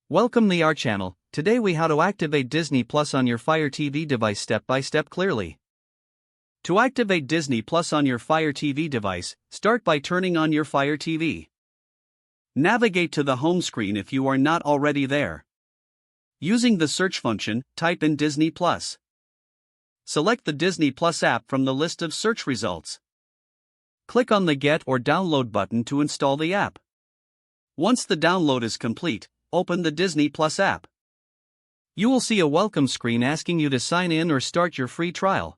Welcome to our channel. Today we how to activate Disney Plus on your Fire TV device step by step clearly. To activate Disney Plus on your Fire TV device, start by turning on your Fire TV. Navigate to the home screen if you are not already there. Using the search function, type in Disney Plus. Select the Disney Plus app from the list of search results. Click on the Get or Download button to install the app. Once the download is complete, open the Disney Plus app. You will see a welcome screen asking you to sign in or start your free trial.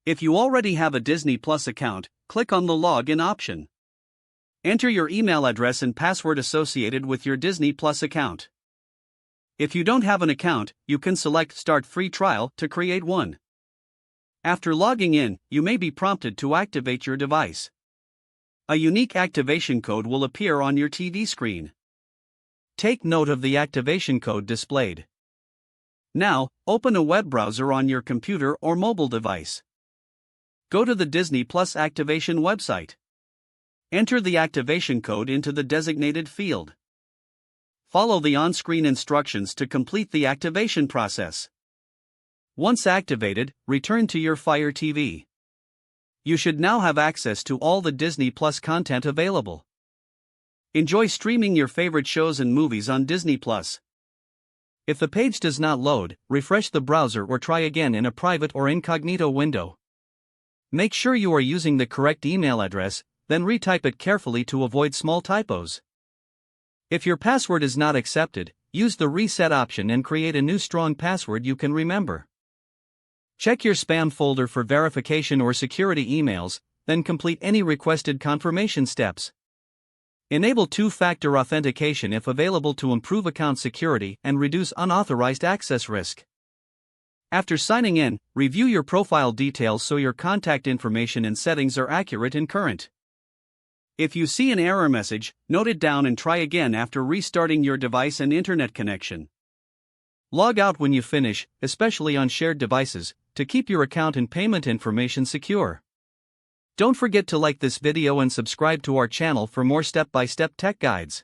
If you already have a Disney Plus account, click on the Login option. Enter your email address and password associated with your Disney Plus account. If you don't have an account, you can select Start Free Trial to create one. After logging in, you may be prompted to activate your device. A unique activation code will appear on your TV screen. Take note of the activation code displayed. Now, open a web browser on your computer or mobile device. Go to the Disney Plus activation website. Enter the activation code into the designated field. Follow the on-screen instructions to complete the activation process. Once activated, return to your Fire TV. You should now have access to all the Disney Plus content available. Enjoy streaming your favorite shows and movies on Disney Plus. If the page does not load, refresh the browser or try again in a private or incognito window. Make sure you are using the correct email address, then retype it carefully to avoid small typos. If your password is not accepted, use the reset option and create a new strong password you can remember. Check your spam folder for verification or security emails, then complete any requested confirmation steps. Enable two-factor authentication if available to improve account security and reduce unauthorized access risk. After signing in, review your profile details so your contact information and settings are accurate and current. If you see an error message, note it down and try again after restarting your device and internet connection. Log out when you finish, especially on shared devices, to keep your account and payment information secure. Don't forget to like this video and subscribe to our channel for more step-by-step tech guides.